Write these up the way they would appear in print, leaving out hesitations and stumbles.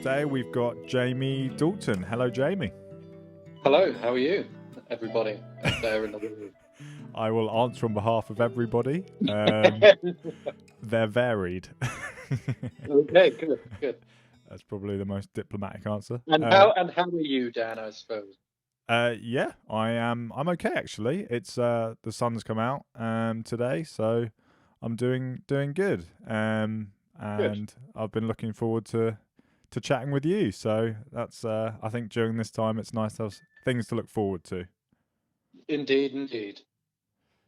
today we've got Jamie Dalton. Hello, Jamie. Hello, how are you, everybody out there in the world? I will answer on behalf of everybody. They're varied. Okay, good. That's probably the most diplomatic answer. And how are you, Dan? I suppose. Yeah, I am. I'm okay actually. It's the sun's come out today, so I'm doing good. Good. And I've been looking forward to chatting with you. So that's I think during this time it's nice to have things to look forward to. Indeed.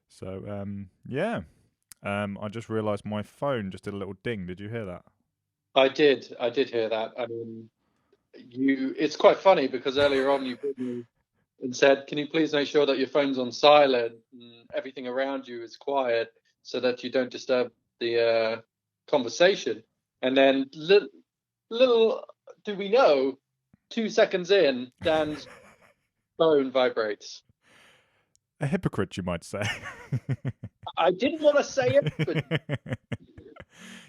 So yeah. I just realised my phone just did a little ding. Did you hear that? I did hear that. I mean, it's quite funny because earlier on you called me and said, "Can you please make sure that your phone's on silent and everything around you is quiet so that you don't disturb the conversation?" And then little do we know, 2 seconds in, Dan's phone vibrates. A hypocrite, you might say. I didn't want to say it, but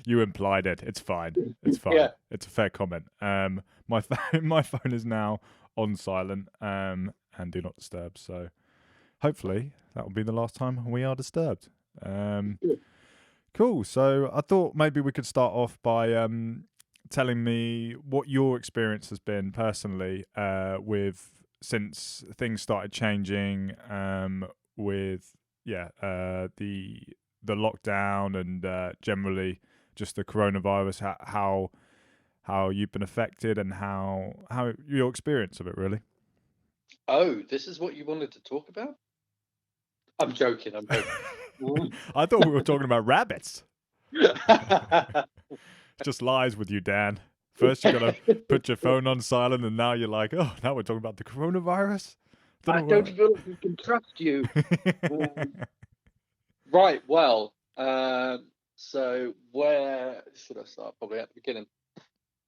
You implied it. It's fine. It's fine. yeah. It's a fair comment. My phone is now on silent and do not disturb. So hopefully that will be the last time we are disturbed. Cool. So I thought maybe we could start off by telling me what your experience has been personally with since things started changing with the lockdown and generally just the coronavirus, how you've been affected and how your experience of it really. Oh, this is what you wanted to talk about? I'm joking. I thought we were talking about rabbits. It's just lies with you, Dan. First you gotta put your phone on silent, and now you're like, oh, now we're talking about the coronavirus. I don't feel like we can trust you. Right. Well, so where should I start? Probably at the beginning.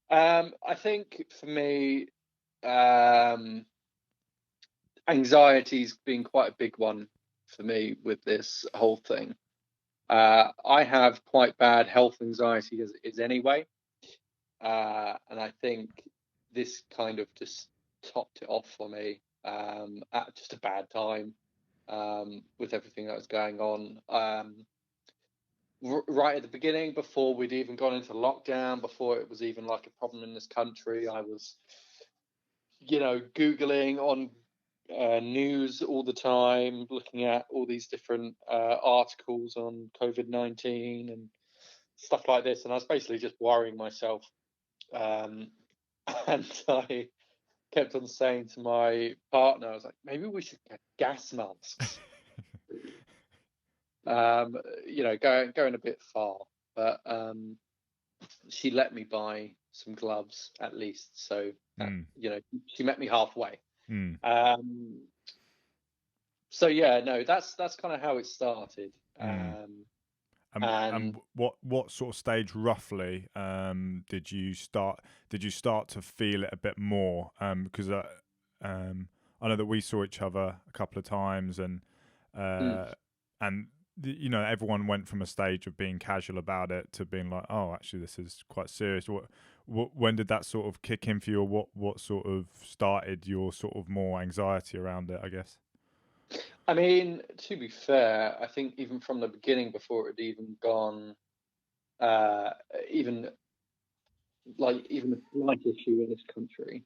I think for me, anxiety's been quite a big one for me with this whole thing. I have quite bad health anxiety as it is anyway. And I think this kind of just topped it off for me at just a bad time with everything that was going on. Right at the beginning, before we'd even gone into lockdown, before it was even like a problem in this country, I was, Googling on news all the time, looking at all these different articles on COVID-19 and stuff like this. And I was basically just worrying myself. And I kept on saying to my partner, I was like, maybe we should get gas masks. Going a bit far, but she let me buy some gloves at least. So, she met me halfway. So yeah, no, that's kind of how it started. And what sort of stage roughly did you start to feel it a bit more? Because I know that we saw each other a couple of times, and everyone went from a stage of being casual about it to being like, oh, actually, this is quite serious. When did that sort of kick in for you? Or what sort of started your sort of more anxiety around it, I guess? I mean, to be fair, I think even from the beginning, before it had even gone, even a slight issue in this country,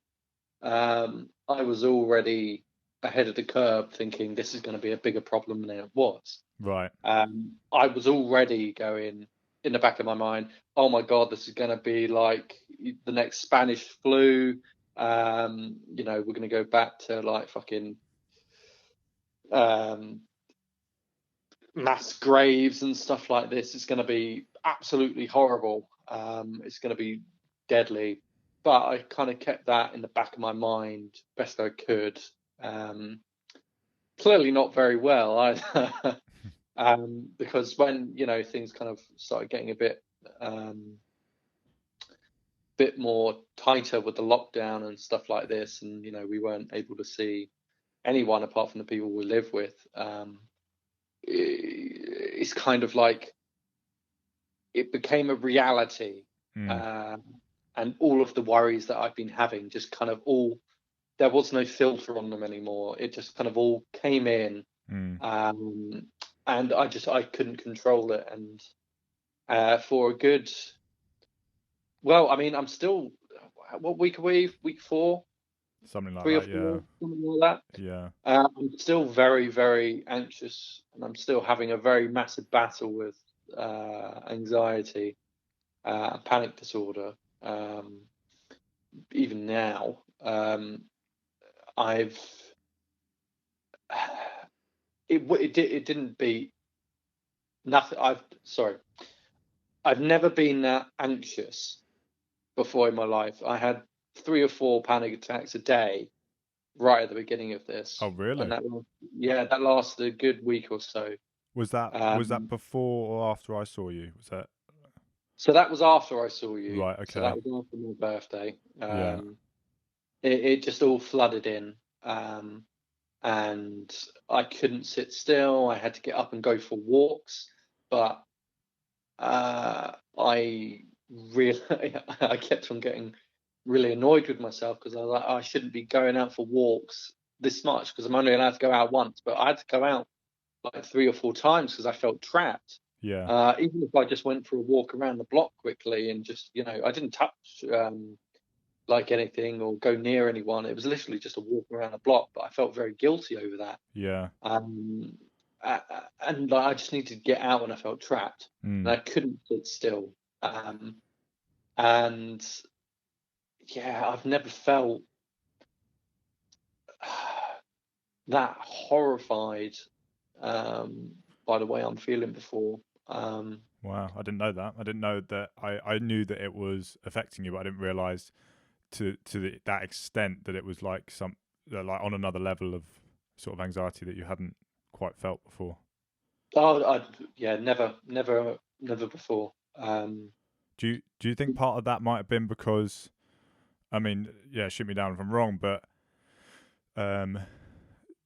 I was already ahead of the curve, thinking this is going to be a bigger problem than it was. Right. I was already going in the back of my mind, oh my God, this is going to be like the next Spanish flu. We're going to go back to like fucking mass graves and stuff like this. It's going to be absolutely horrible. It's going to be deadly. But I kind of kept that in the back of my mind best I could. Clearly not very well either. Because when things kind of started getting a bit more tighter with the lockdown and stuff like this, and we weren't able to see anyone apart from the people we live with, it's kind of like it became a reality. and all of the worries that I've been having just kind of all, there was no filter on them anymore. It just kind of all came in, Mm. and I couldn't control it. And for a good, well, I mean, I'm still, what week are we? Week 4, Something like 3 or that. Yeah. 4, something like that. Yeah. I'm still very, very anxious, and I'm still having a very massive battle with anxiety, panic disorder. Even now, I've it didn't beat nothing. I've never been that anxious before in my life. I had 3 or 4 panic attacks a day right at the beginning of Oh, this, and really? that lasted a good week or so. Was that Um, before or after I saw you? Was that so that was after I saw you. right? So Okay. that was after my birthday. Yeah. It just all flooded in, and I couldn't sit still. I had to get up and go for walks, but I really I kept on getting really annoyed with myself because I was like, "Oh, I shouldn't be going out for walks this much because I'm only allowed to go out once." But I had to go out like 3 or 4 times because I felt trapped. Yeah. Even if I just went for a walk around the block quickly and just, I didn't touch like anything or go near anyone. It was literally just a walk around the block, but I felt very guilty over that. Yeah. Um, and like, I just needed to get out when I felt trapped, and Mm. I couldn't sit still. Um, and yeah, I've never felt that horrified um, by the way I'm feeling before. Um, Wow. I didn't know that. I didn't know that. I knew that it was affecting you, but I didn't realize that extent that it was like like on another level of sort of anxiety that you hadn't quite felt before. yeah, never before. Do you think part of that might have been because, I mean, yeah, shoot me down if I'm wrong, but um,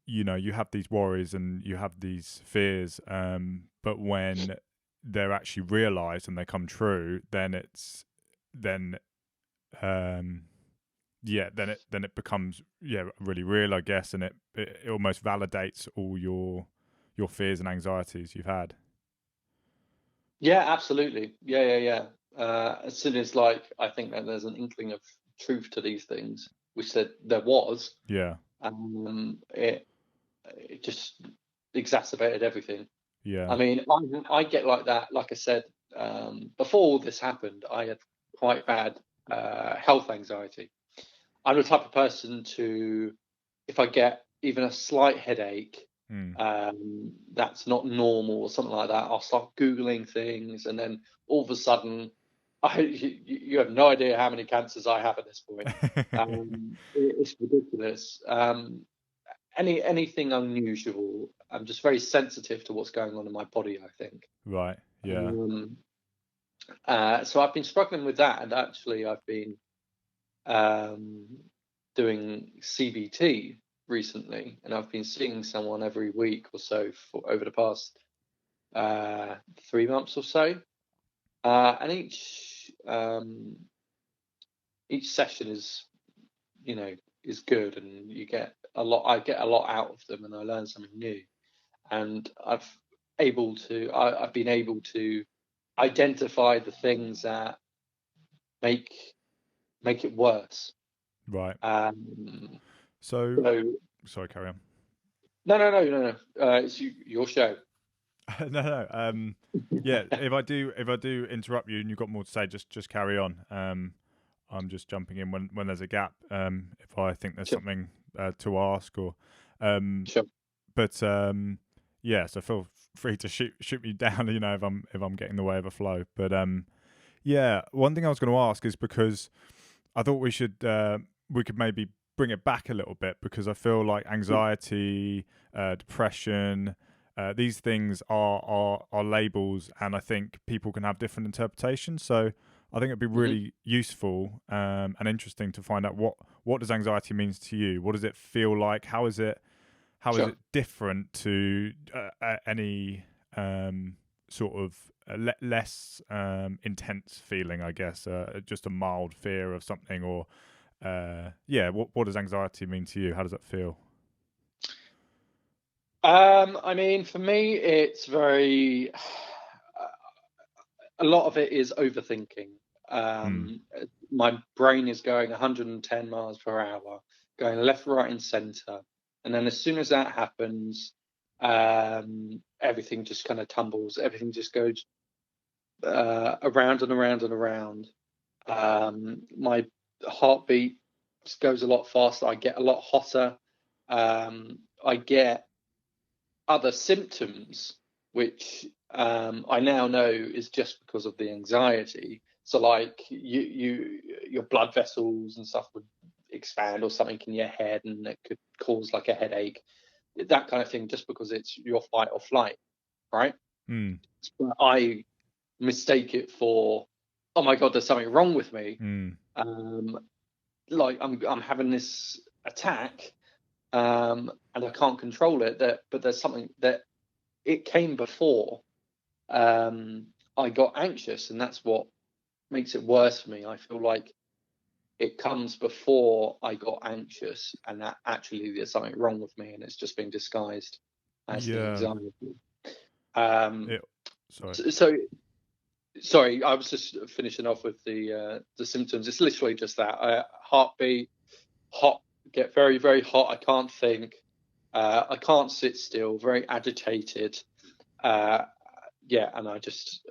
you have these worries and you have these fears, but when they're actually realized and they come true, then um, then it becomes really real, I guess, and it almost validates all your fears and anxieties you've had. Yeah, absolutely. Yeah. As soon as like I think that there's an inkling of truth to these things, which there was, Yeah, it just exacerbated everything. yeah, I mean, I get like that. Like I said, before all this happened, I had quite bad health anxiety. I'm the type of person to, if I get even a slight headache, mm. that's not normal or something like that, I'll start Googling things, and then all of a sudden, you have no idea how many cancers I have at this point. It's ridiculous. Anything unusual, I'm just very sensitive to what's going on in my body, I think. Right, yeah, Um, so I've been struggling with that, and actually I've been um, doing CBT recently, and I've been seeing someone every week or so for over the past 3 months or so, and each session is is good, and you get a lot. I get a lot out of them, and I learn something new. And I've been able to identify the things that make make it worse. right. Um, So, so sorry, carry on. no. It's your show. No, no. Yeah. If I do interrupt you and you've got more to say, just carry on. I'm just jumping in when there's a gap. If I think there's Sure, something to ask or, um, sure. but yeah. So feel free to shoot me down. If I'm getting in the way of a flow. But yeah. One thing I was going to ask is because I thought we could maybe bring it back a little bit because I feel like anxiety, depression, these things are labels, and I think people can have different interpretations. So I think it'd be Hmm. really useful and interesting to find out what does anxiety means to you. What does it feel like? How is it Sure. different to any sort of less intense feeling, I guess, just a mild fear of something, or yeah. What does anxiety mean to you? How does that feel? I mean, for me, it's very. A lot of it is overthinking. Mm. My brain is going 110 miles per hour, going left, right, and center, and then as soon as that happens, everything just kind of tumbles. Everything just goes around and around and around. My heartbeat goes a lot faster. I get a lot hotter. I get other symptoms, which I now know is just because of the anxiety. So, like your blood vessels and stuff would expand or something in your head, and it could cause like a headache, that kind of thing, just because it's your fight or flight, right? Mm. But I mistake it for, oh my god, there's something wrong with me. Mm. Um, like I'm having this attack, and I can't control it. But there's something that it came before I got anxious, and that's what makes it worse for me. I feel like it comes before I got anxious, and that actually there's something wrong with me, and it's just being disguised as the Yeah. anxiety. Um, It, sorry. so sorry, I was just finishing off with the symptoms. It's literally just that heartbeat, hot, get very very hot. I can't think. I can't sit still. Very agitated. Uh, yeah, and I just,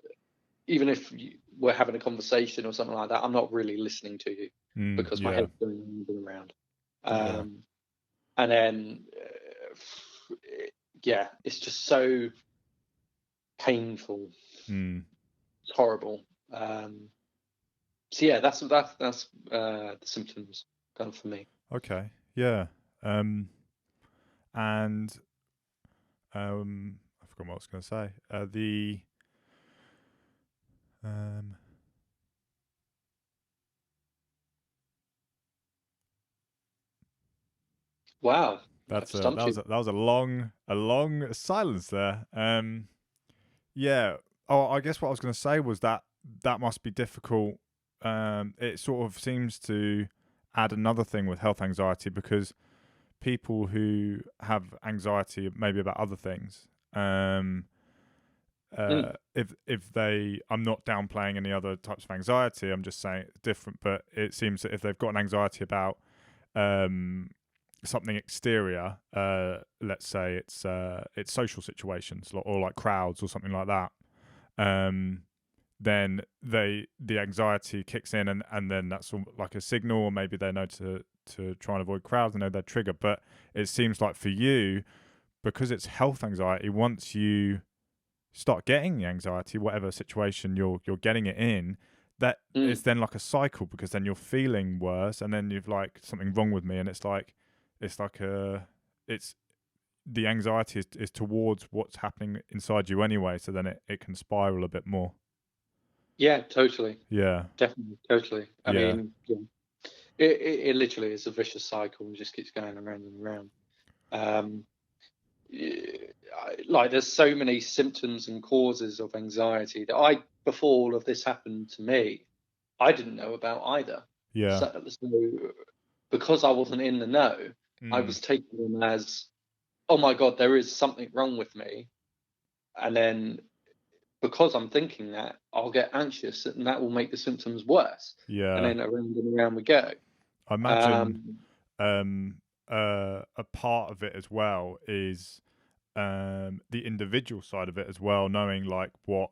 even if we're having a conversation or something like that, I'm not really listening to you Mm. because my Yeah. head's going round and around. Yeah. And then, yeah, it's just so painful. Mm. It's horrible. So yeah, that's the symptoms kind of for me. Okay. Yeah. Um. And I forgot what I was going to say. The um. Wow, I've That's stumped you. that was a long silence there. Yeah. Oh, I guess what I was going to say was that that must be difficult. It sort of seems to add another thing with health anxiety, because people who have anxiety maybe about other things, Mm, if they, I'm not downplaying any other types of anxiety, I'm just saying it's different, but it seems that if they've got an anxiety about um, something exterior, let's say it's social situations, or like crowds or something like that, um, then the anxiety kicks in, and then that's like a signal, or maybe they know to try and avoid crowds, they know their trigger. But it seems like for you, because it's health anxiety, once you start getting the anxiety, whatever situation you're getting it in, that mm. it's then like a cycle, because then you're feeling worse, and then you've like something wrong with me, and it's like a it's the anxiety is towards what's happening inside you anyway, so then it can spiral a bit more. Yeah, totally, Yeah. definitely, totally. I Yeah. mean, yeah, it literally is a vicious cycle. It just keeps going around and around. Um, like there's so many symptoms and causes of anxiety that before all of this happened to me, I didn't know about either. Yeah. So because I wasn't in the know, I Mm. was taking them as, oh my god, there is something wrong with me, and then because I'm thinking that, I'll get anxious, and that will make the symptoms worse, and Yeah. then around and around we go. I imagine Um, um a part of it as well is the individual side of it as well, knowing like what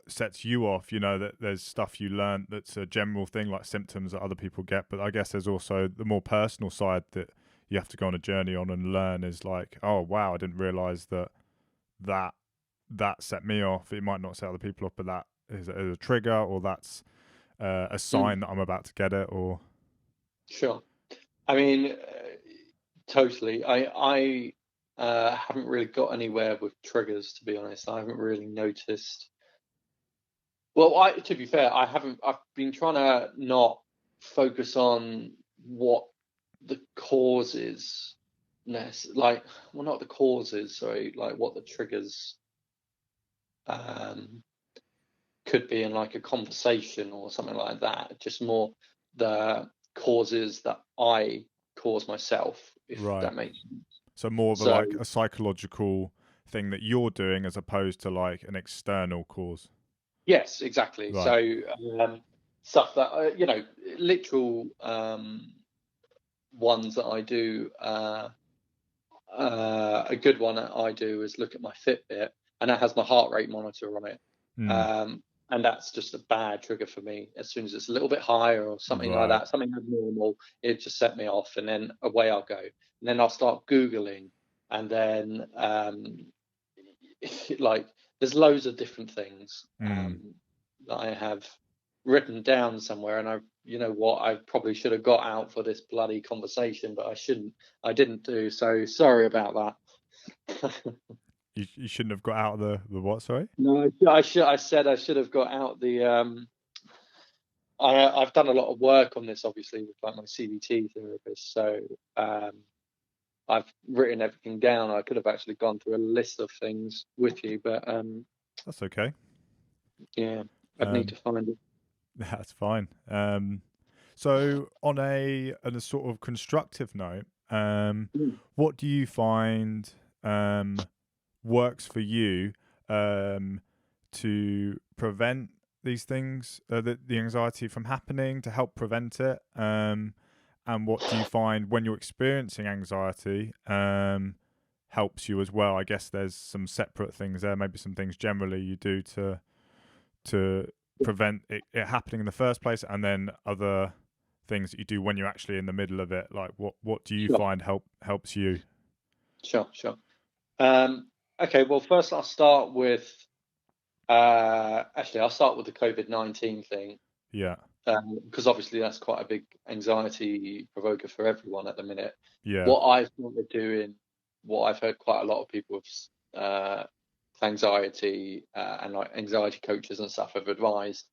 sets you off. You know, that there's stuff you learn that's a general thing, like symptoms that other people get, but I guess there's also the more personal side that you have to go on a journey on and learn, is like, oh wow, I didn't realize that that set me off. It might not set other people off, but that is a trigger, or that's a mm, sign that I'm about to get it, or sure. I mean, totally. I haven't really got anywhere with triggers, to be honest. I haven't really noticed. Well, to be fair, I haven't. I've been trying to not focus on what the cause is, like, well, not the causes, sorry, like what the triggers could be in like a conversation or something like that. Just more the causes that I cause myself, if Right. that makes sense. So more of a, So like a psychological thing that you're doing as opposed to like an external cause. yes, exactly. Right. So stuff that literal ones that I do. A good one that I do is look at my Fitbit, and that has my heart rate monitor on it. Mm. And that's just a bad trigger for me. As soon as it's a little bit higher or something like Right. that, something abnormal, it just set me off, and then away I'll go. And then I'll start Googling, and then like there's loads of different things Mm. that I have written down somewhere, and you know what, I probably should have got out for this bloody conversation, but I didn't do so. Sorry about that. You shouldn't have got out of the what? Sorry. No, I said I should have got out the. I've done a lot of work on this, obviously, with like my CBT therapist. So I've written everything down. I could have actually gone through a list of things with you, but That's okay. yeah, I'd need Um, to find it. that's fine. So on a sort of constructive note, Mm. what do you find works for you to prevent these things, the anxiety from happening, to help prevent it? And what do you find when you're experiencing anxiety helps you as well? I guess there's some separate things there, maybe some things generally you do to prevent it happening in the first place, and then other things that you do when you're actually in the middle of it. Like what do you Sure, find helps you? sure. Um, okay, well, first I'll start with actually I'll start with the COVID-19 thing. Yeah. Because obviously that's quite a big anxiety provoker for everyone at the minute. Yeah. What I've started doing, what I've heard quite a lot of people with anxiety and like anxiety coaches and stuff have advised,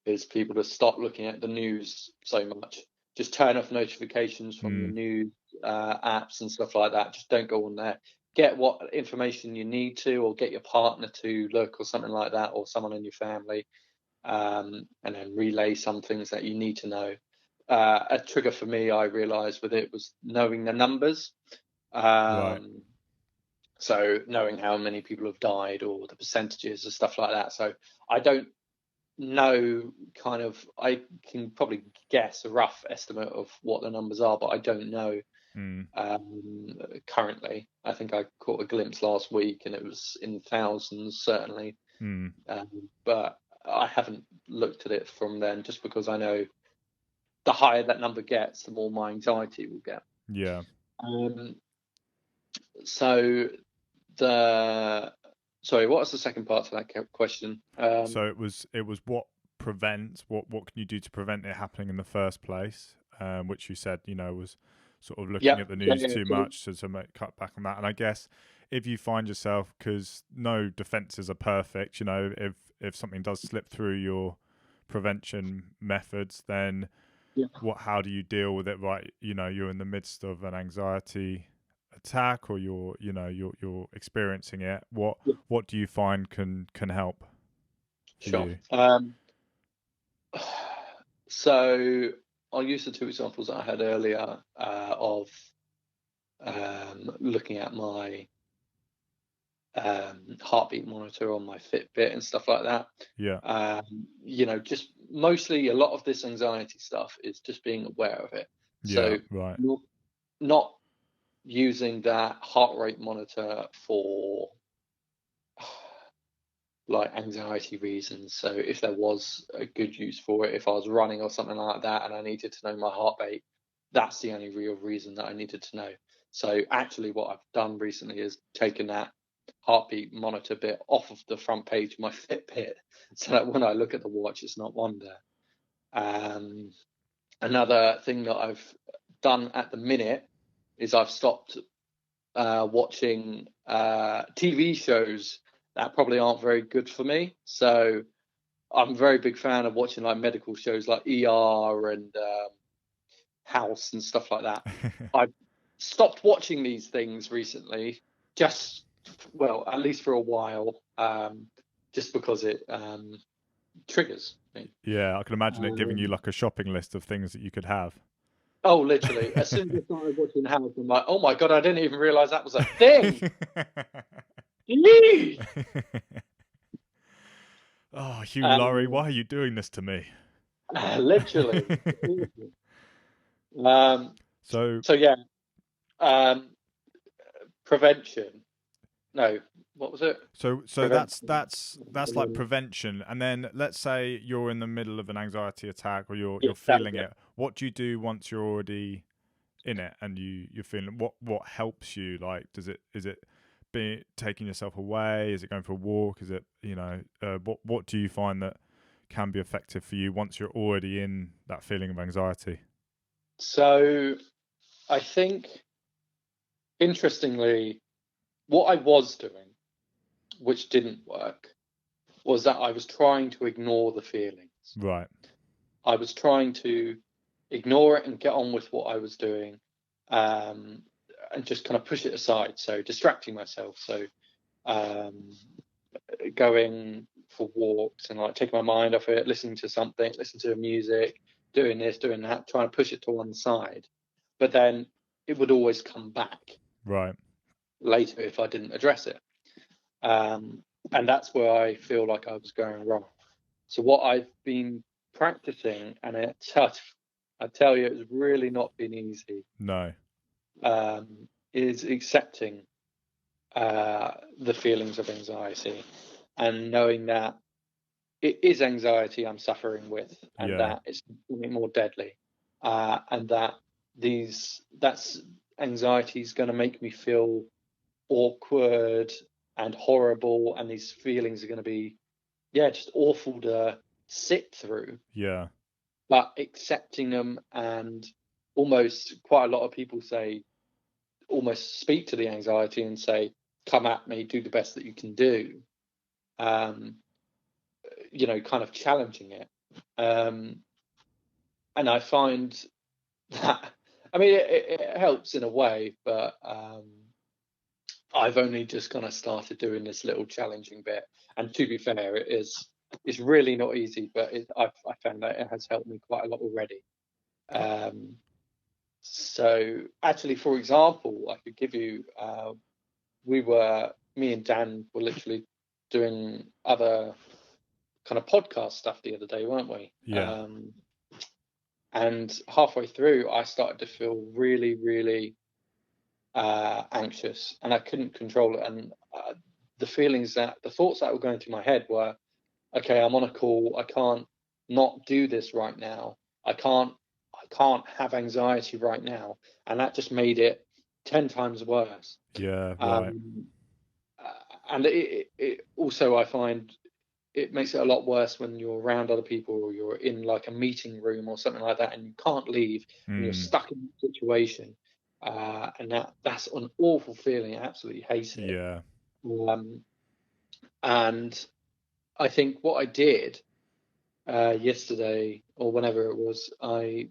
is people to stop looking at the news so much. Just turn off notifications from your Mm. news apps and stuff like that. Just don't go on there. Get what information you need to, or get your partner to look, or something like that, or someone in your family, and then relay some things that you need to know. A trigger for me, I realised with it, was knowing the numbers. Right. So knowing how many people have died or the percentages and stuff like that. So I don't know, kind of, I can probably guess a rough estimate of what the numbers are, but I don't know Mm. currently. I think I caught a glimpse last week and it was in thousands, certainly. Mm. But I haven't looked at it from then, just because I know the higher that number gets, the more my anxiety will get. Yeah. Um, so the sorry, what was the second part to that question? So it was what can you do to prevent it happening in the first place? Which you said was sort of looking Yeah, at the yeah, news yeah. too much to make cut back on that. And I guess if you find yourself, because no defenses are perfect, if something does slip through your prevention methods, then Yeah, how do you deal with it? Right, you're in the midst of an anxiety attack, or you're experiencing it. What yeah, what do you find can help for sure. you? So I'll use the two examples that I had earlier of looking at my heartbeat monitor on my Fitbit and stuff like that. Yeah. Just mostly a lot of this anxiety stuff is just being aware of it. Yeah. So Right. not using that heart rate monitor for like anxiety reasons. So if there was a good use for it, if I was running or something like that and I needed to know my heart rate, that's the only real reason that I needed to know. So actually what I've done recently is taken that heartbeat monitor bit off of the front page of my Fitbit, so that when I look at the watch, it's not one there. Another thing that I've done at the minute is I've stopped watching TV shows that probably aren't very good for me. So I'm a very big fan of watching like medical shows like ER and House and stuff like that. I've stopped watching these things recently, just, well, at least for a while, just because it triggers me. Yeah, I can imagine it giving you like a shopping list of things that you could have. Oh, literally. As soon as I started watching House, I'm like, oh my God, I didn't even realize that was a thing. Jeez. Oh, Hugh Laurie, why are you doing this to me? Literally. So yeah, prevention. No, what was it? So that's like prevention. And then let's say you're in the middle of an anxiety attack, or you're feeling it. What do you do once you're already in it and you're feeling what helps you? Like, is it be taking yourself away? Is it going for a walk? Is it, what do you find that can be effective for you once you're already in that feeling of anxiety? So I think, interestingly, what I was doing, which didn't work, was that I was trying to ignore the feelings. Right. I was trying to ignore it and get on with what I was doing, and just kind of push it aside. So distracting myself. So going for walks and like taking my mind off it, listening to something, listening to music, doing this, doing that, trying to push it to one side. But then it would always come back Right. later if I didn't address it. And that's where I feel like I was going wrong. So what I've been practicing, and it's tough, I tell you, it's really not been easy. No. Is accepting the feelings of anxiety and knowing that it is anxiety I'm suffering with, and that it's something more deadly, and that that's anxiety is going to make me feel awkward and horrible, and these feelings are going to be just awful to sit through. Yeah. But accepting them, and almost quite a lot of people say, almost speak to the anxiety and say, come at me, do the best that you can do. Kind of challenging it. And I find that, I mean, it helps in a way, but I've only just kind of started doing this little challenging bit. And to be fair, it's really not easy, but I found that it has helped me quite a lot already. So actually, for example, I could give you, me and Dan were literally doing other kind of podcast stuff the other day, weren't we? Yeah. And halfway through, I started to feel really, really anxious, and I couldn't control it. And the thoughts that were going through my head were, okay, I'm on a call. I can't not do this right now. I can't have anxiety right now. And that just made it 10 times worse. Yeah, right. And it also, I find, it makes it a lot worse when you're around other people, or you're in like a meeting room or something like that, and you can't leave, and you're stuck in that situation. And that's an awful feeling. I absolutely hate it. Yeah. And I think what I did yesterday, or whenever it was, I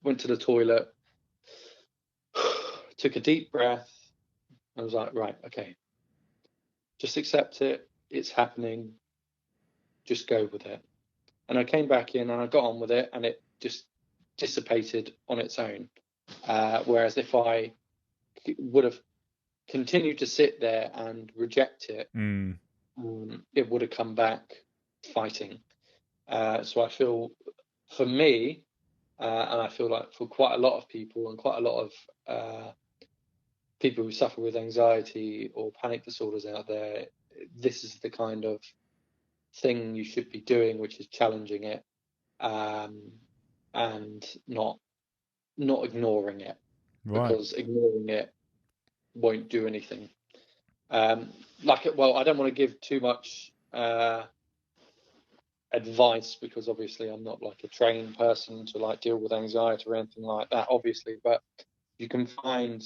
went to the toilet, took a deep breath. I was like, right, okay, just accept it. It's happening. Just go with it. And I came back in and I got on with it, and it just dissipated on its own. Whereas if I would have continued to sit there and reject it, it would have come back fighting. So I feel, for me, and I feel like for quite a lot of people, and quite a lot of people who suffer with anxiety or panic disorders out there, this is the kind of thing you should be doing, which is challenging it, and not ignoring it, because ignoring it won't do anything. I don't want to give too much advice, because obviously I'm not like a trained person to like deal with anxiety or anything like that, obviously, but you can find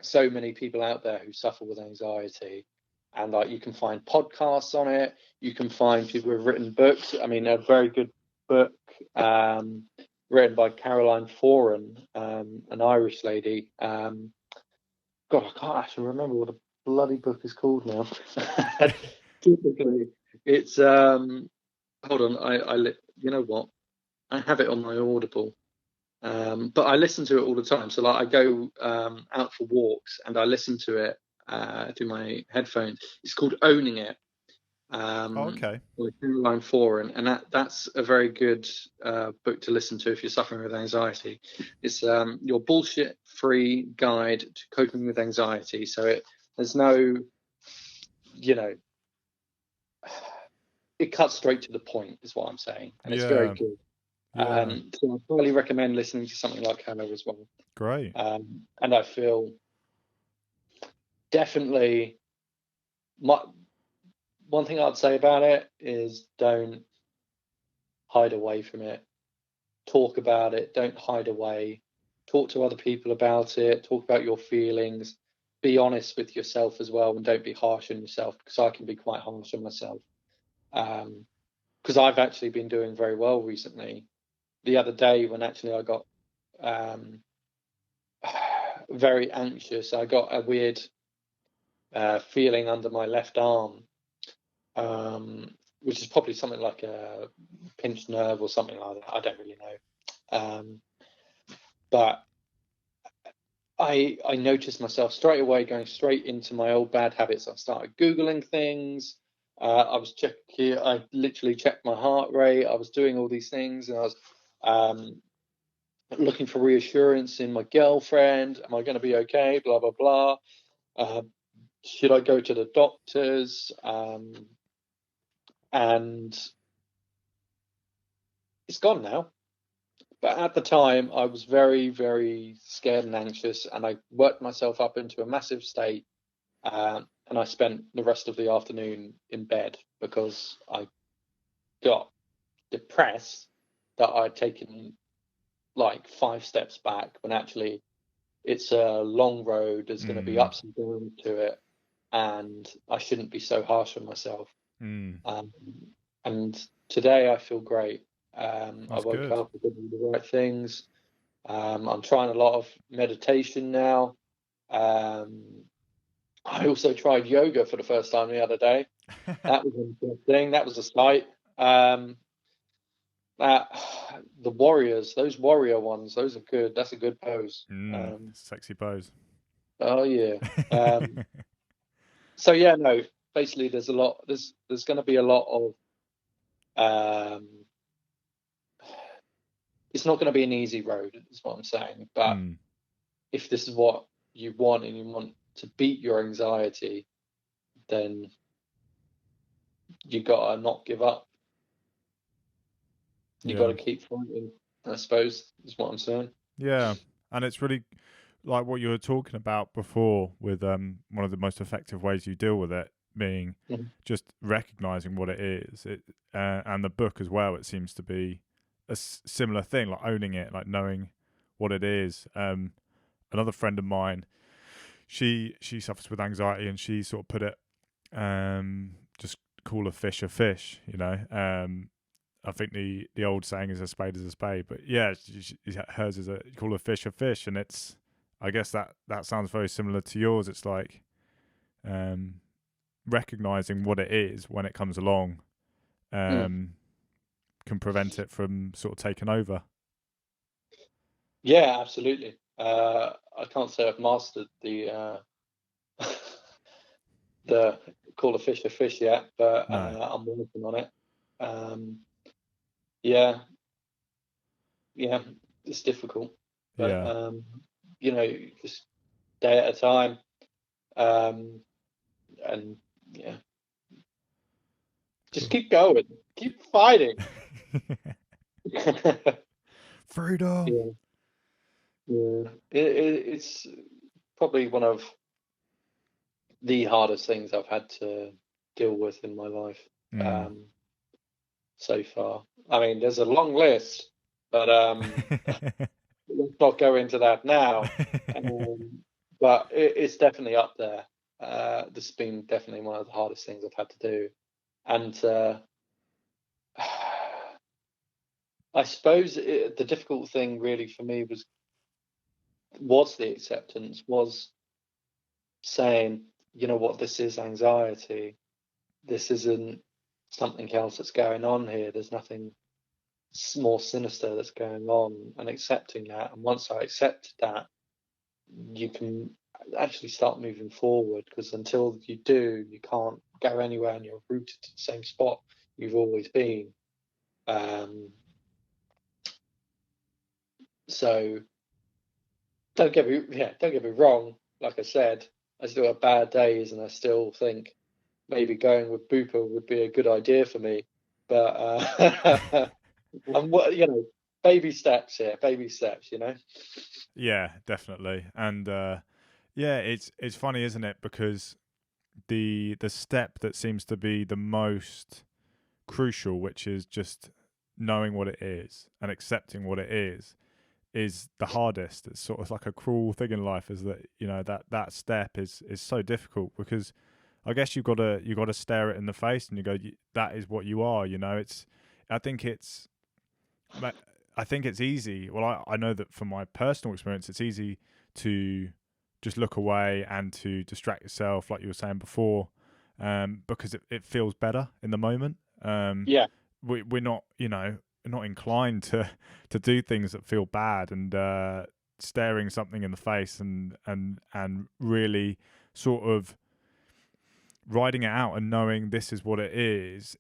so many people out there who suffer with anxiety, and like you can find podcasts on it, you can find people who have written books. I mean, a very good book written by Caroline Foran, an Irish lady. God, I can't actually remember what the bloody book is called now. Typically, it's hold on, you know what? I have it on my Audible. But I listen to it all the time. So like I go out for walks and I listen to it through my headphones. It's called Owning It, Oh, okay. by Caroline Foran, and that's a very good book to listen to if you're suffering with anxiety. It's your bullshit-free guide to coping with anxiety. So there's no, you know, it cuts straight to the point, is what I'm saying, and it's very Yeah. good. Yeah. So I highly recommend listening to something like her as well. Great. And I feel definitely one thing I'd say about it is don't hide away from it. Talk about it. Don't hide away. Talk to other people about it. Talk about your feelings. Be honest with yourself as well, and don't be harsh on yourself, because I can be quite harsh on myself. Because I've actually been doing very well recently. The other day, when actually I got very anxious, I got a weird feeling under my left arm, which is probably something like a pinched nerve or something like that. I don't really know. But I noticed myself straight away going straight into my old bad habits. I started Googling things. I literally checked my heart rate. I was doing all these things, and I was looking for reassurance in my girlfriend. Am I going to be okay? Blah, blah, blah. Should I go to the doctors? And it's gone now. But at the time, I was very, very scared and anxious, and I worked myself up into a massive state. And I spent the rest of the afternoon in bed because I got depressed that I'd taken like 5 steps back, when actually it's a long road. There's going to be ups and downs to it, and I shouldn't be so harsh on myself. And today I feel great. I That's woke good. up, I did all the right things. I'm trying a lot of meditation now. I also tried yoga for the first time the other day. That was interesting. That was a sight. The warriors, those warrior ones, those are good. That's a good pose. Sexy pose. Oh yeah. So yeah, no. Basically, there's a lot. There's going to be a lot of. It's not going to be an easy road, is what I'm saying. But if this is what you want, and you want to beat your anxiety, then you gotta not give up. You gotta keep fighting, I suppose, is what I'm saying. Yeah. And it's really like what you were talking about before with one of the most effective ways you deal with it being just recognizing what it is. And the book as well, it seems to be a similar thing, like owning it, like knowing what it is. Another friend of mine, she suffers with anxiety, and she sort of put it, just call a fish, you know. I think the old saying is a spade, but yeah, hers is call a fish, and it's, I guess that sounds very similar to yours. It's like recognizing what it is when it comes along, can prevent it from sort of taking over. Yeah, absolutely. I can't say I've mastered the the call a fish yet, but No. I'm working on it. Yeah, it's difficult, but Yeah. just day at a time, and yeah, just keep going, keep fighting. Freedom. Yeah, yeah. It's probably one of the hardest things I've had to deal with in my life so far. I mean, there's a long list, but let's not go into that now. But it's definitely up there. This has been definitely one of the hardest things I've had to do, and I suppose the difficult thing really for me was the acceptance, was saying, you know what, this is anxiety. this isn't something else that's going on here. There's nothing more sinister that's going on, and accepting that. And once I accepted that, you can actually start moving forward, because until you do, you can't go anywhere and you're rooted to the same spot you've always been. So don't get me wrong. Like I said, I still have bad days, and I still think maybe going with Bupa would be a good idea for me. But you know, baby steps here, baby steps. You know. Yeah, definitely. And yeah, it's funny, isn't it? Because the step that seems to be the most crucial, which is just knowing what it is and accepting what it is the hardest. It's sort of like a cruel thing in life, is that, you know, that step is so difficult, because I guess you got to stare it in the face and you go, that is what you are. You know, it's I think it's I think it's easy. Well, I know that from my personal experience, it's easy to just look away and to distract yourself, like you were saying before, because it feels better in the moment. Yeah. We're not, you know, not inclined to do things that feel bad, and staring something in the face and really sort of writing it out and knowing this is what it is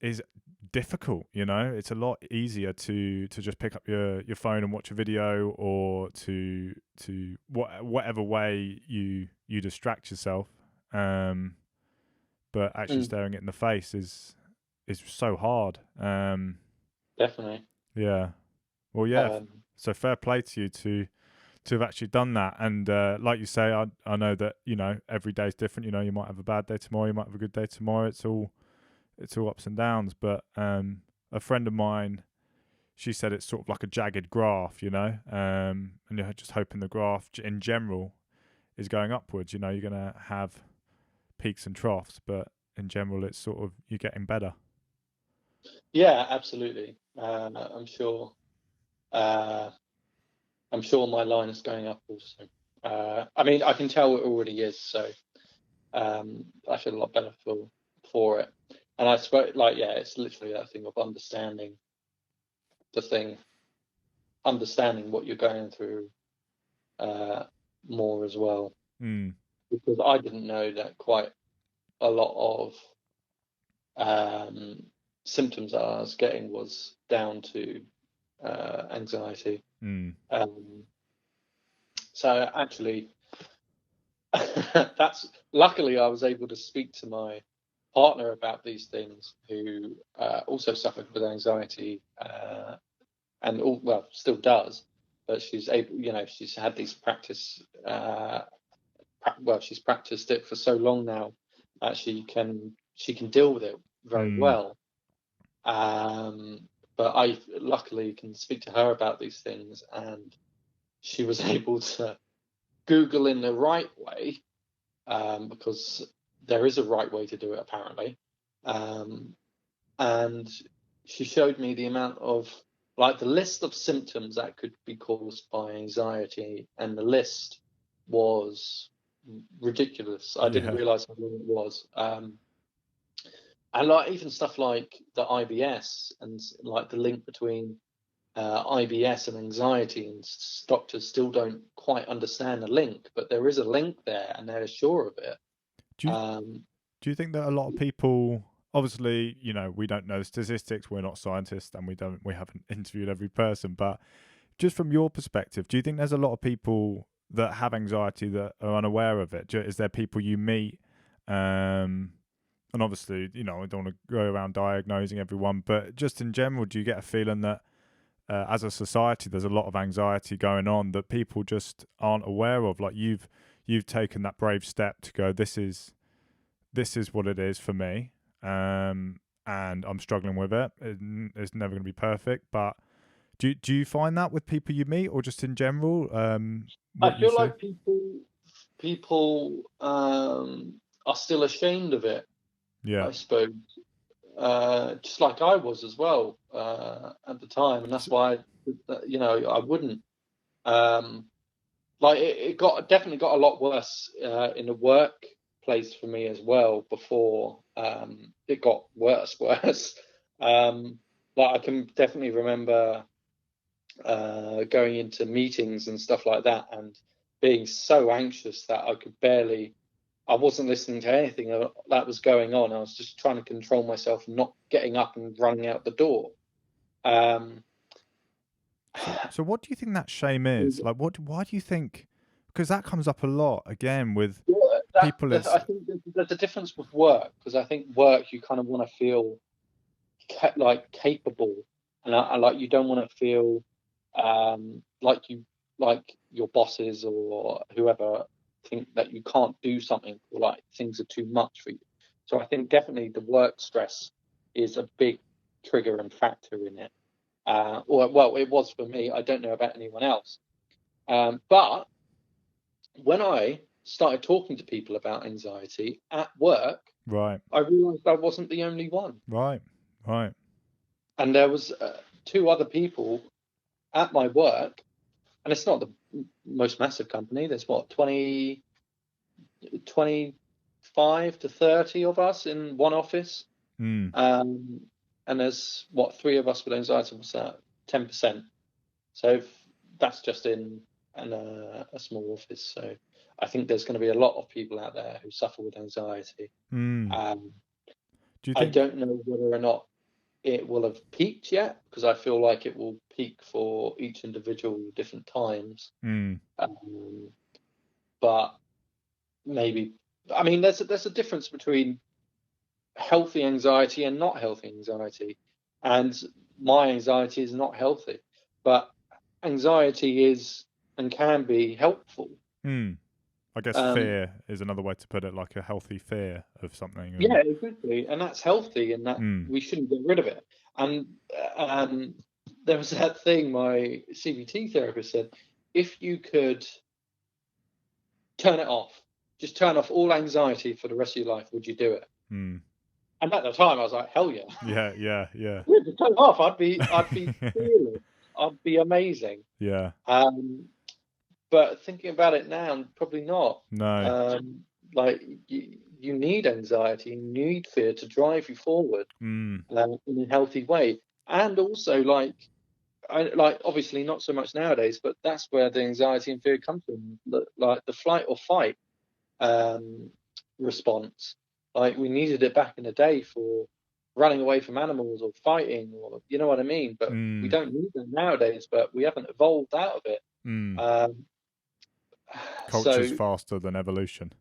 difficult. You know, it's a lot easier to just pick up your phone and watch a video, or to whatever way you distract yourself. But actually staring it in the face is so hard. Definitely. Yeah. Well, yeah. So fair play to you to have actually done that. And like you say, I know that, you know, every day is different. You know, you might have a bad day tomorrow, you might have a good day tomorrow. It's all ups and downs. But a friend of mine, she said it's sort of like a jagged graph, you know, and you're just hoping the graph in general is going upwards. You know, you're going to have peaks and troughs, but in general, it's sort of, you're getting better. Yeah, absolutely. I'm sure my line is going up also. I mean, I can tell it already is. So I feel a lot better for it. And I suppose, like, yeah, it's literally that thing of understanding the thing, understanding what you're going through more as well. Because I didn't know that quite a lot of symptoms that I was getting was down to anxiety. So actually, that's luckily I was able to speak to my partner about these things, who also suffered with anxiety, and well, still does, but she's able, you know, she's had these practice. Well, she's practiced it for so long now that she can deal with it very well. But I luckily can speak to her about these things, and she was able to Google in the right way, because there is a right way to do it apparently. And she showed me the amount of, like, the list of symptoms that could be caused by anxiety, and the list was ridiculous. I didn't realize how long it was. And like even stuff like the IBS, and like the link between IBS and anxiety, and doctors still don't quite understand the link, but there is a link there, and they're sure of it. Do you think that a lot of people, obviously, you know, we don't know the statistics, we're not scientists, and we haven't interviewed every person, but just from your perspective, do you think there's a lot of people that have anxiety that are unaware of it? Is there people you meet, and obviously, you know, I don't want to go around diagnosing everyone, but just in general, do you get a feeling that as a society, there's a lot of anxiety going on that people just aren't aware of? Like you've taken that brave step to go, this is what it is for me, and I'm struggling with it. It's never going to be perfect, but do you find that with people you meet, or just in general? I feel like people are still ashamed of it. Yeah, I suppose, just like I was as well at the time, and that's why you know, I wouldn't. Like it definitely got a lot worse in the work place for me as well before it got worse. Like I can definitely remember going into meetings and stuff like that and being so anxious that I wasn't listening to anything that was going on. I was just trying to control myself and not getting up and running out the door. So what do you think that shame is? Like, why do you think? Because that comes up a lot again with people. I think there's a difference with work, because I think work, you kind of want to feel like capable, and I like, you don't want to feel like your bosses or whoever think that you can't do something, or like things are too much for you. So I think definitely the work stress is a big trigger and factor in it. Well, it was for me. I don't know about anyone else. But when I started talking to people about anxiety at work, right, I realised I wasn't the only one. right. And there was 2 other people at my work, and it's not the most massive company. There's what, 25 to 30 of us in one office. And there's what, 3 of us with anxiety. What's that? 10%. So that's just in a small office. So I think there's going to be a lot of people out there who suffer with anxiety. Do you think... I don't know whether or not it will have peaked yet, because I feel like it will peak for each individual different times. But maybe, I mean, there's a difference between healthy anxiety and not healthy anxiety, and my anxiety is not healthy, but anxiety is and can be helpful. I guess fear is another way to put it, like a healthy fear of something. Yeah, exactly, and that's healthy, and that we shouldn't get rid of it. And there was that thing my CBT therapist said: if you could turn it off, just turn off all anxiety for the rest of your life, would you do it? And at the time, I was like, hell yeah. Yeah. Yeah, just turn it off. I'd be fearless. I'd be amazing. Yeah. But thinking about it now, probably not. No. Like you need anxiety, you need fear to drive you forward in a healthy way. And also, like obviously not so much nowadays, but that's where the anxiety and fear comes from. Like the flight or fight response. Like we needed it back in the day for running away from animals or fighting, or you know what I mean. But we don't need them nowadays. But we haven't evolved out of it. Culture's faster than evolution.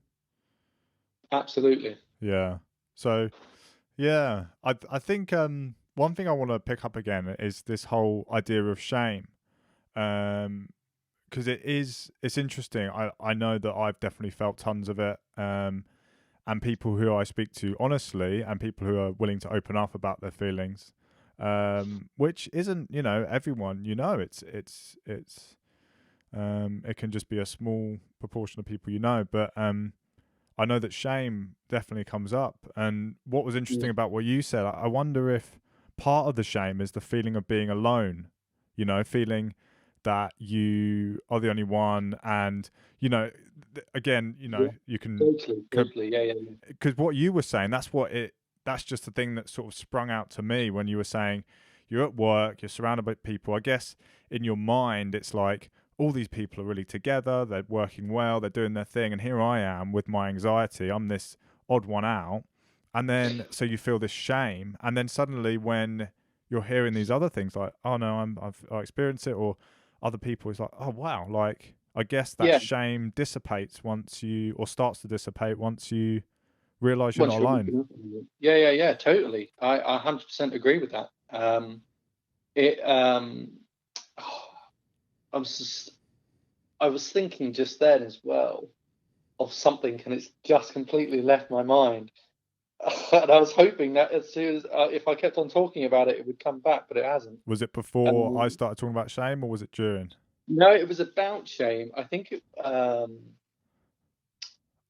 Absolutely. Yeah. So, yeah, I think one thing I want to pick up again is this whole idea of shame, because it's interesting. I know that I've definitely felt tons of it, and people who I speak to honestly, and people who are willing to open up about their feelings, which isn't, everyone. It can just be a small proportion of people, but I know that shame definitely comes up. And what was interesting about what you said, I wonder if part of the shame is the feeling of being alone, feeling that you are the only one. And, again, you can... Totally. Yeah. Because what you were saying, that's just the thing that sort of sprung out to me when you were saying you're at work, you're surrounded by people. I guess in your mind, it's like, all these people are really together, they're working well, they're doing their thing, and here I am with my anxiety, I'm this odd one out. And then so you feel this shame, and then suddenly when you're hearing these other things like, oh no, I experienced it, or other people, it's like, oh wow, like I guess that shame dissipates starts to dissipate once you realise you're not alone. Yeah, totally. I 100% agree with that. I was thinking just then as well of something, and it's just completely left my mind. And I was hoping that as soon as if I kept on talking about it, it would come back, but it hasn't. Was it before I started talking about shame, or was it during? No, it was about shame. I think it. I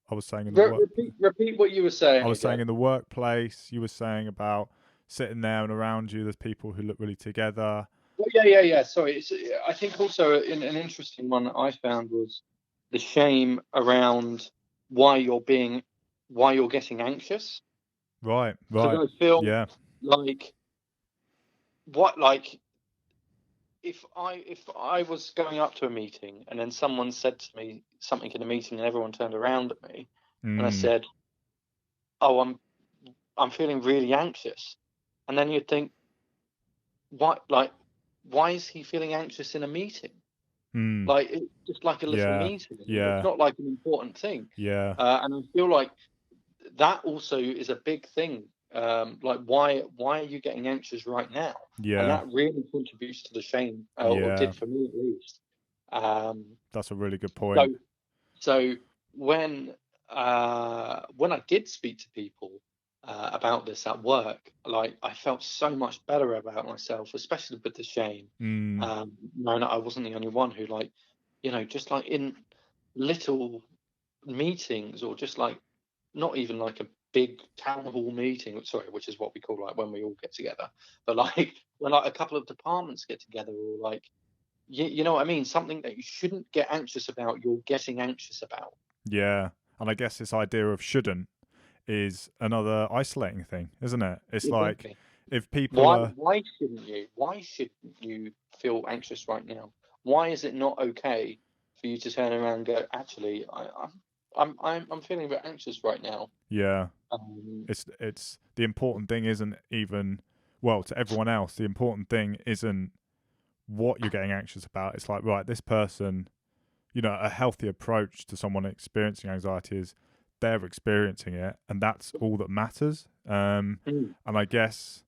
was saying in the repeat what you were saying. I was saying in the workplace. You were saying about sitting there and around you, there's people who look really together. Yeah. Sorry. I think also an interesting one that I found was the shame around why you're being why you're getting anxious. Right. Because Right. I feel Yeah. like if I was going up to a meeting and then someone said to me something in a meeting and everyone turned around at me and I Mm. said, "Oh, I'm feeling really anxious," and then you'd think, "What? Like, why is he feeling anxious in a meeting? Mm. Like, it's just like a little Yeah. meeting. It's Yeah. not like an important thing." Yeah. And I feel like that also is a big thing. Like, why are you getting anxious right now? And Yeah. that really contributes to the shame, or Yeah. did for me at least. Um, That's a really good so point. so when I did speak to people about this at work, like I felt so much better about myself, especially with the shame, Mm. knowing that I wasn't the only one who, like, just like in little meetings, or just like not even like a big town hall meeting, sorry, which is what we call like when we all get together, but like when like a couple of departments get together, or like you know what I mean, something that you shouldn't get anxious about, you're getting anxious about. Yeah. And I guess this idea of shouldn't is another isolating thing, isn't it? It's like Exactly. if people Why are, why shouldn't you? Why shouldn't you feel anxious right now? Why is it not okay for you to turn around and go, actually, I'm feeling a bit anxious right now. yeah, Um, it's the important thing isn't even, well, to everyone else, the important thing isn't what you're getting anxious about. It's like, right, this person, a healthy approach to someone experiencing anxiety is they're experiencing it, and that's all that matters. mm, And I guess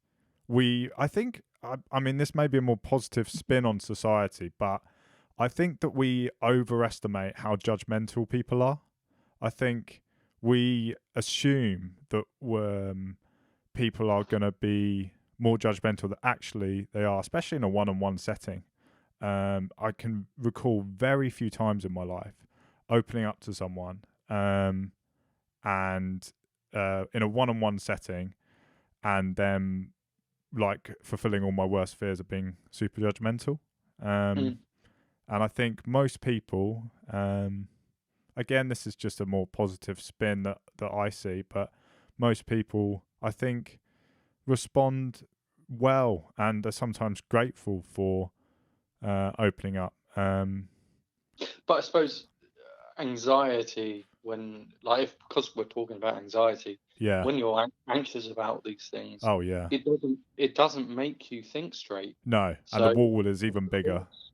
I think, I mean, this may be a more positive spin on society, but I think that we overestimate how judgmental people are. I think we assume that people are going to be more judgmental than actually they are, especially in a one-on-one setting. I can recall very few times in my life opening up to someone, and in a one-on-one setting, and them like fulfilling all my worst fears of being super judgmental. Um, mm. and I think most people, again, this is just a more positive spin that I see, but most people, I think, respond well and are sometimes grateful for opening up. But I suppose anxiety, when like because we're talking about anxiety, Yeah. when you're anxious about these things, Oh, yeah. it doesn't make you think straight. No. And the So wall is of even bigger. course,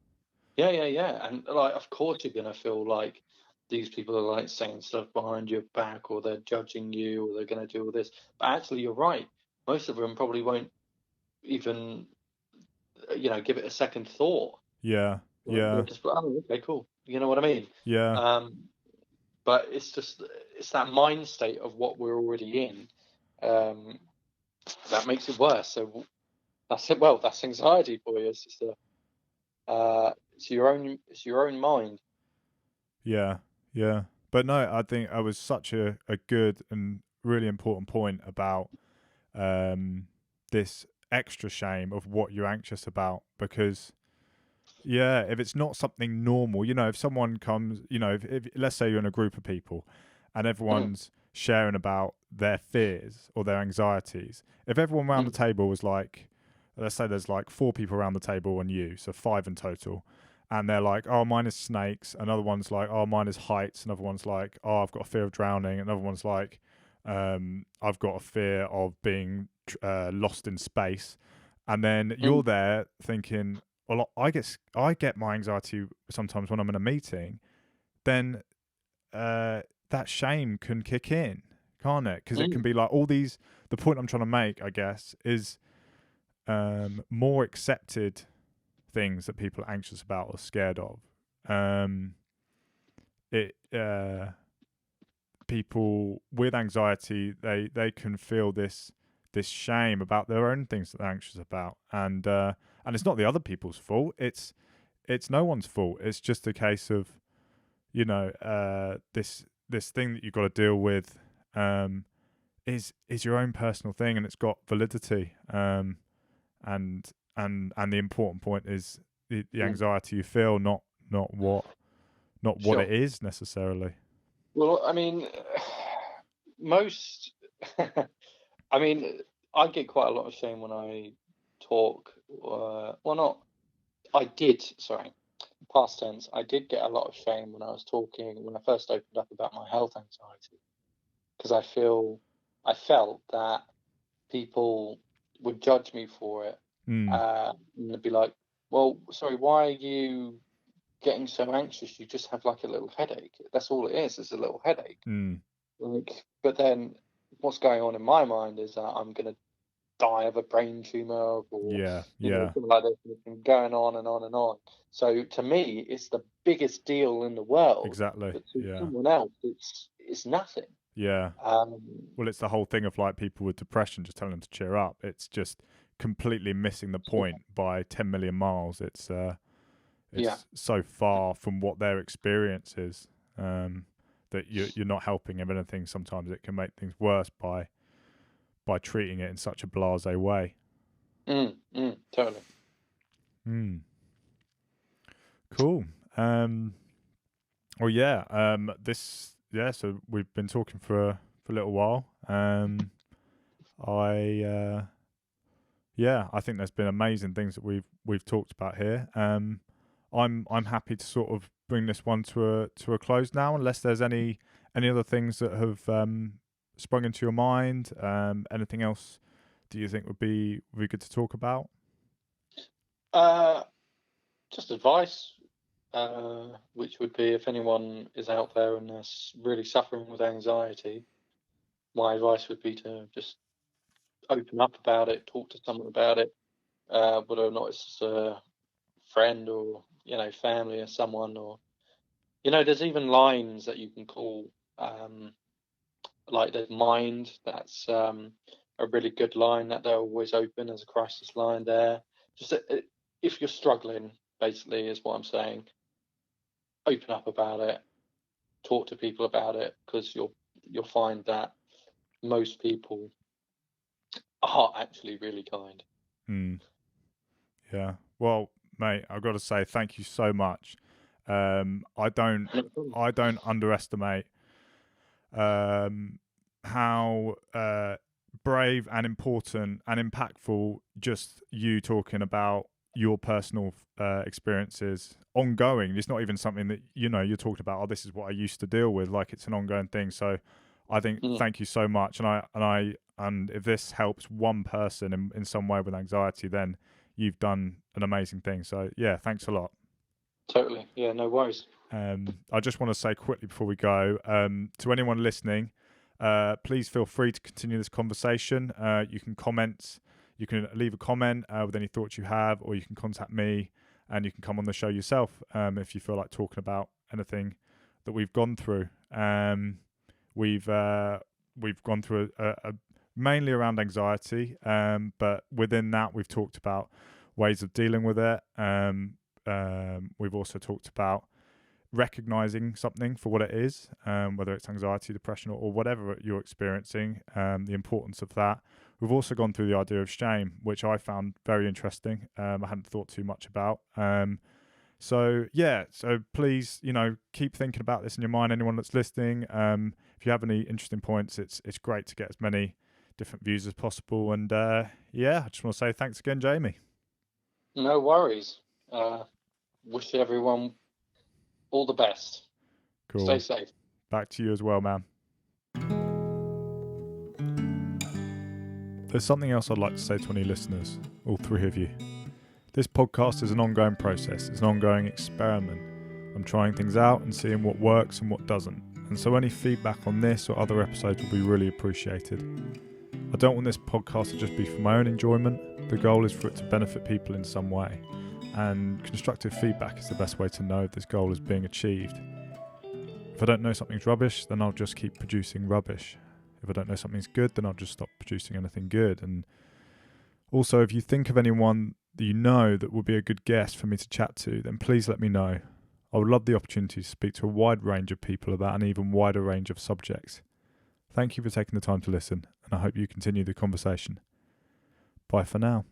yeah, and like of course you're gonna feel like these people are like saying stuff behind your back, or they're judging you, or they're gonna do all this. But actually, you're right. Most of them probably won't even give it a second thought. Yeah. Like, they'll Yeah. just be, oh, okay, cool. You know what I mean? Yeah. Um, but it's that mind state of what we're already in, um, that makes it worse. So that's it. Well, that's anxiety for you. It's just it's your own mind. Yeah. Yeah. But no, I think that was such a good and really important point about um, this extra shame of what you're anxious about, because yeah, if it's not something normal, if someone comes, if let's say you're in a group of people and Mm, everyone's sharing about their fears or their anxieties, if everyone around the mm, table was like, let's say there's like four people around the table and you, so five in total, and they're like, oh, mine is snakes, another one's like, oh, mine is heights, another one's like, oh, I've got a fear of drowning, another one's like, I've got a fear of being lost in space, and then you're mm, there thinking, well, I get my anxiety sometimes when I'm in a meeting. Then that shame can kick in, can't it? Because it can mm. be like all these. The point I'm trying to make, I guess, is more accepted things that people are anxious about or scared of. Um, it People with anxiety, they can feel this shame about their own things that they're anxious about, and it's not the other people's fault. It's no one's fault. It's just a case of this thing that you've got to deal with, um, is your own personal thing, and it's got validity. And the important point is the Yeah, anxiety you feel, not what not what sure. it is necessarily. Well, I mean, most, I mean, I get quite a lot of shame when I talk. Well, not. I did. Sorry, past tense. I did get a lot of shame when I was talking when I first opened up about my health anxiety because I felt that people would judge me for it, Mm. and they'd be like, "Well, sorry, why are you getting so anxious? You just have like a little headache. That's all it is. It's a little headache." Mm. Like, but then what's going on in my mind is that I'm gonna die of a brain tumor or Yeah. Yeah. something like this. And it's been going on and on and on. So to me, it's the biggest deal in the world, Exactly. but to Yeah. someone else, it's nothing. Yeah. Um, Well, it's the whole thing of like people with depression, just telling them to cheer up. It's just completely missing the point by 10 million miles. yeah, It's so far from what their experience is, that you're not helping. If anything, sometimes it can make things worse by treating it in such a blasé way. totally. Mm. Cool. Well, yeah. So we've been talking for a little while. I I think there's been amazing things that we've talked about here. I'm happy to sort of bring this one to a close now, unless there's any other things that have sprung into your mind. Anything else do you think would be good to talk about? Just advice, which would be if anyone is out there and is really suffering with anxiety, my advice would be to just open up about it, talk to someone about it, whether or not it's a friend or family or someone, or there's even lines that you can call, like there's Mind. That's a really good line that they're always open as a crisis line there. Just if you're struggling, basically, is what I'm saying. Open up about it, talk to people about it, because you'll find that most people are actually really kind. Mm, yeah. Well, mate, I've got to say thank you so much. I don't underestimate how brave and important and impactful just you talking about your personal experiences ongoing. It's not even something that you're talking about, oh, this is what I used to deal with, like it's an ongoing thing. So I think thank you so much, and if this helps one person in some way with anxiety, then you've done an amazing thing. So yeah, thanks a lot. Totally. Yeah, no worries. I just want to say quickly before we go, to anyone listening, please feel free to continue this conversation. You can comment, you can leave a comment with any thoughts you have, or you can contact me and you can come on the show yourself if you feel like talking about anything that we've gone through. We've gone through a mainly around anxiety, but within that we've talked about ways of dealing with it. We've also talked about recognizing something for what it is, whether it's anxiety, depression, or whatever you're experiencing, the importance of that. We've also gone through the idea of shame, which I found very interesting. I hadn't thought too much about. So please, keep thinking about this in your mind. Anyone that's listening, if you have any interesting points, it's great to get as many different views as possible. And I just want to say thanks again, Jamie. No worries. Wish everyone all the best. Cool. Stay safe. Back to you as well, man. There's something else I'd like to say to any listeners, all three of you. This podcast is an ongoing process. It's an ongoing experiment. I'm trying things out and seeing what works and what doesn't. And so any feedback on this or other episodes will be really appreciated. I don't want this podcast to just be for my own enjoyment. The goal is for it to benefit people in some way. And constructive feedback is the best way to know if this goal is being achieved. If I don't know something's rubbish, then I'll just keep producing rubbish. If I don't know something's good, then I'll just stop producing anything good. And also, if you think of anyone that you know that would be a good guest for me to chat to, then please let me know. I would love the opportunity to speak to a wide range of people about an even wider range of subjects. Thank you for taking the time to listen, and I hope you continue the conversation. Bye for now.